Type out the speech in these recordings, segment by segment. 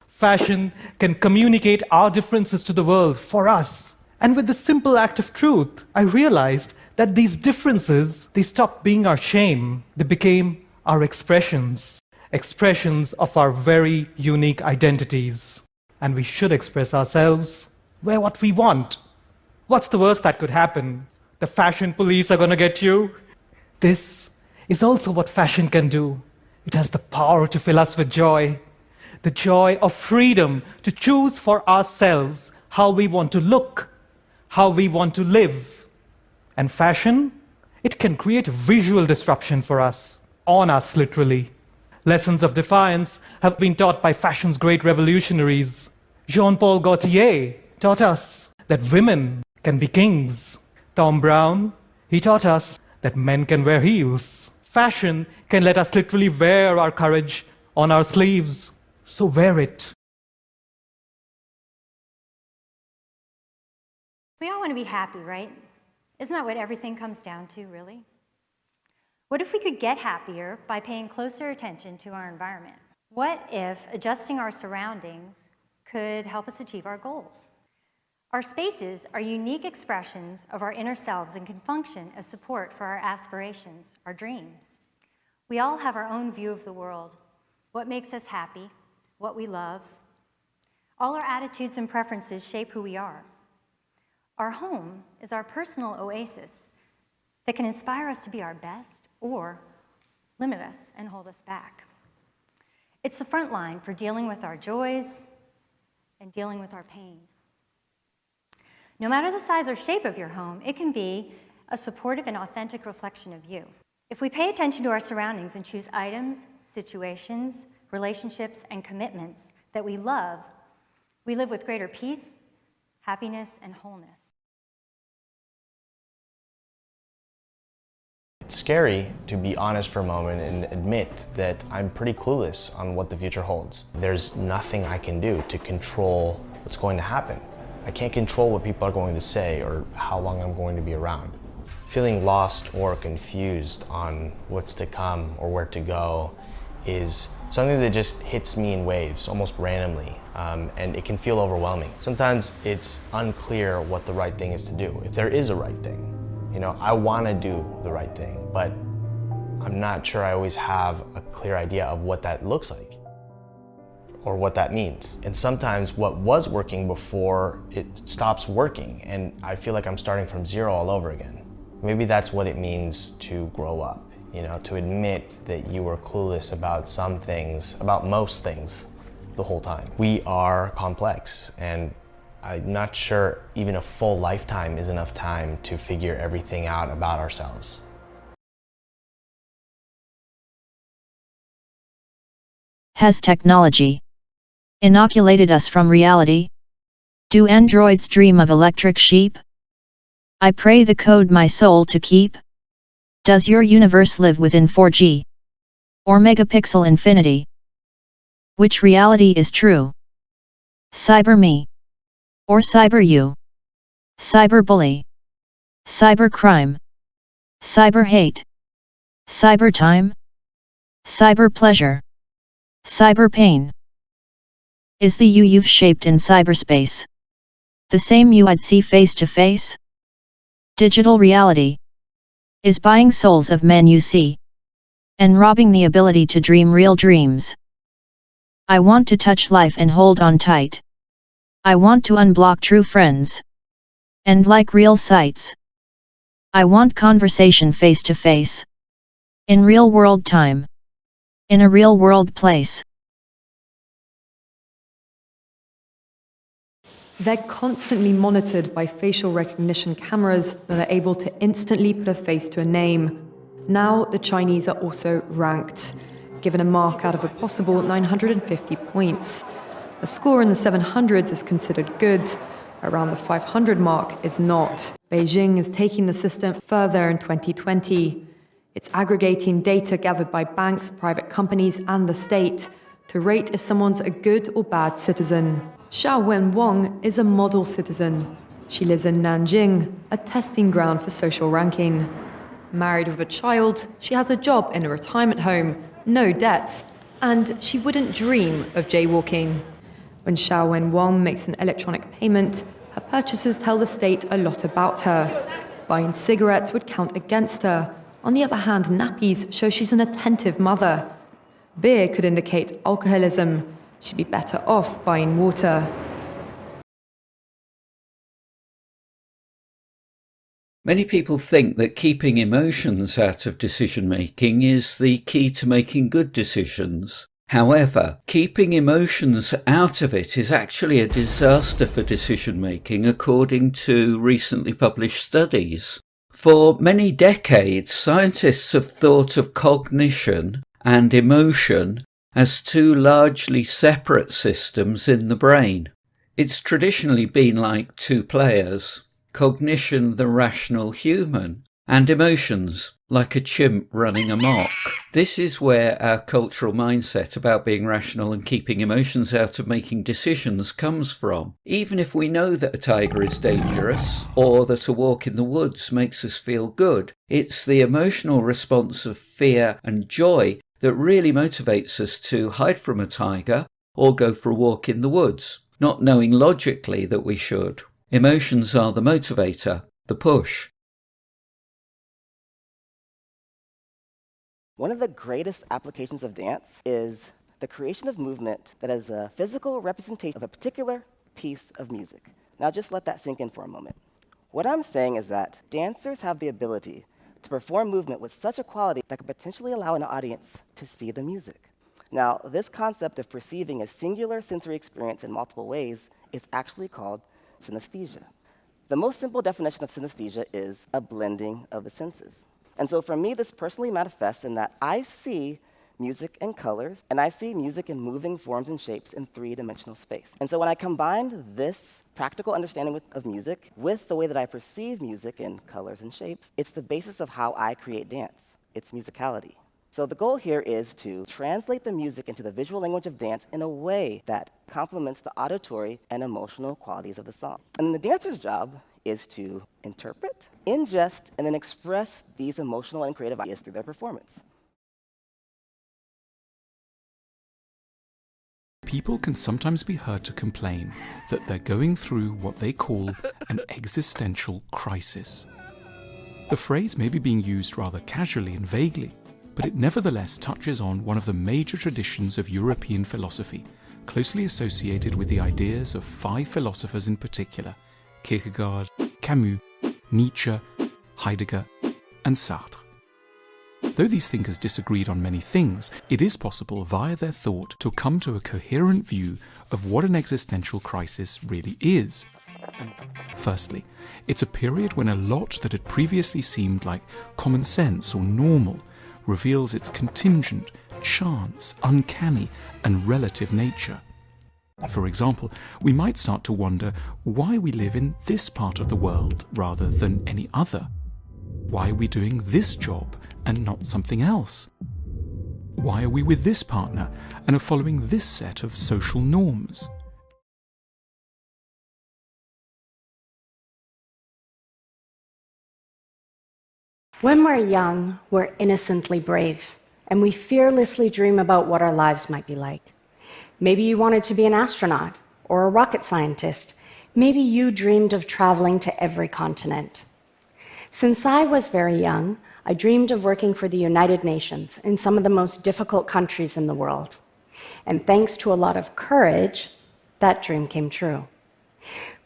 Fashion can communicate our differences to the world for us. And with the simple act of truth, I realized that these differences, they stopped being our shame. They became our expressions of our very unique identities. And we should express ourselves, wear what we want. What's the worst that could happen? The fashion police are going to get you? This is also what fashion can do. It has the power to fill us with joy. The joy of freedom to choose for ourselves how we want to look, how we want to live. And fashion, it can create a visual disruption for us, on us literally. Lessons of defiance have been taught by fashion's great revolutionaries. Jean-Paul Gaultier taught us that women can be kings. Tom Brown, he taught us that men can wear heels. Fashion can let us literally wear our courage on our sleeves. So wear it. We all want to be happy, right? Isn't that what everything comes down to, really? What if we could get happier by paying closer attention to our environment? What if adjusting our surroundings could help us achieve our goals? Our spaces are unique expressions of our inner selves and can function as support for our aspirations, our dreams. We all have our own view of the world, what makes us happy, what we love. All our attitudes and preferences shape who we are. Our home is our personal oasis that can inspire us to be our best or limit us and hold us back. It's the front line for dealing with our joys and dealing with our pain. No matter the size or shape of your home, it can be a supportive and authentic reflection of you. If we pay attention to our surroundings and choose items, situations, relationships, and commitments that we love, we live with greater peace, happiness, and wholeness. It's scary to be honest for a moment and admit that I'm pretty clueless on what the future holds. There's nothing I can do to control what's going to happen. I can't control what people are going to say or how long I'm going to be around. Feeling lost or confused on what's to come or where to go is something that just hits me in waves, almost randomly, and it can feel overwhelming. Sometimes it's unclear what the right thing is to do, if there is a right thing. You know, I want to do the right thing, but I'm not sure I always have a clear idea of what that looks like or what that means. And sometimes what was working before, it stops working, and I feel like I'm starting from zero all over again. Maybe that's what it means to grow up. You know, to admit that you were clueless about some things, about most things, the whole time. We are complex, and I'm not sure even a full lifetime is enough time to figure everything out about ourselves. Has technology inoculated us from reality? Do androids dream of electric sheep? I pray the code my soul to keep. Does your universe live within 4G or megapixel infinity? Which reality is true? Cyber me or cyber you? Cyberbully, cybercrime, cyber hate, cyber time, cyber pleasure, cyber pain. Is the you you've shaped in cyberspace the same you I'd see face to face? Digital reality is buying souls of men you see, and robbing the ability to dream real dreams. I want to touch life and hold on tight. I want to unblock true friends and like real sites. I want conversation face to face, in real world time, in a real world place. They're constantly monitored by facial recognition cameras that are able to instantly put a face to a name. Now the Chinese are also ranked, given a mark out of a possible 950 points. A score in the 700s is considered good, around the 500 mark is not. Beijing is taking the system further in 2020. It's aggregating data gathered by banks, private companies, and the state to rate if someone's a good or bad citizen. Xiaowen Wang is a model citizen. She lives in Nanjing, a testing ground for social ranking. Married with a child, she has a job in a retirement home, no debts, and she wouldn't dream of jaywalking. When Xiao Wen-Wang makes an electronic payment, her purchases tell the state a lot about her. Buying cigarettes would count against her. On the other hand, nappies show she's an attentive mother. Beer could indicate alcoholism. She'd be better off buying water. Many people think that keeping emotions out of decision-making is the key to making good decisions. However, keeping emotions out of it is actually a disaster for decision-making, according to recently published studies. For many decades, scientists have thought of cognition and emotion as two largely separate systems in the brain. It's traditionally been like two players: cognition, the rational human, and emotions, like a chimp running amok. This is where our cultural mindset about being rational and keeping emotions out of making decisions comes from. Even if we know that a tiger is dangerous, or that a walk in the woods makes us feel good, it's the emotional response of fear and joy that really motivates us to hide from a tiger or go for a walk in the woods, not knowing logically that we should. Emotions are the motivator, the push. One of the greatest applications of dance is the creation of movement that is a physical representation of a particular piece of music. Now just let that sink in for a moment. What I'm saying is that dancers have the ability to perform movement with such a quality that could potentially allow an audience to see the music. Now, this concept of perceiving a singular sensory experience in multiple ways is actually called synesthesia. The most simple definition of synesthesia is a blending of the senses. And so for me, this personally manifests in that I see music and colors, and I see music in moving forms and shapes in three-dimensional space. And so when I combine this practical understanding of music with the way that I perceive music in colors and shapes, it's the basis of how I create dance. It's musicality. So the goal here is to translate the music into the visual language of dance in a way that complements the auditory and emotional qualities of the song. And then the dancer's job is to interpret, ingest, and then express these emotional and creative ideas through their performance. People can sometimes be heard to complain that they're going through what they call an existential crisis. The phrase may be being used rather casually and vaguely, but it nevertheless touches on one of the major traditions of European philosophy, closely associated with the ideas of 5 philosophers in particular: Kierkegaard, Camus, Nietzsche, Heidegger, and Sartre. Though these thinkers disagreed on many things, it is possible via their thought to come to a coherent view of what an existential crisis really is. Firstly, it's a period when a lot that had previously seemed like common sense or normal reveals its contingent, chance, uncanny, and relative nature. For example, we might start to wonder why we live in this part of the world rather than any other. Why are we doing this job and not something else? Why are we with this partner and are following this set of social norms? When we're young, we're innocently brave, and we fearlessly dream about what our lives might be like. Maybe you wanted to be an astronaut or a rocket scientist. Maybe you dreamed of traveling to every continent. Since I was very young, I dreamed of working for the United Nations in some of the most difficult countries in the world. And thanks to a lot of courage, that dream came true.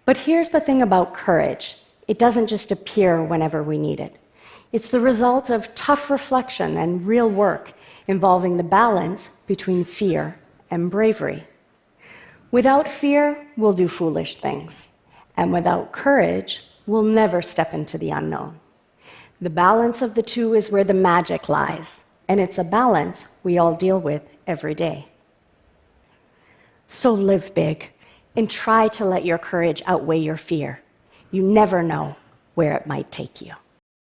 But here's the thing about courage. It doesn't just appear whenever we need it. It's the result of tough reflection and real work involving the balance between fear and bravery. Without fear, we'll do foolish things. And without courage, we'll never step into the unknown. The balance of the two is where the magic lies, and it's a balance we all deal with every day. So live big, and try to let your courage outweigh your fear. You never know where it might take you.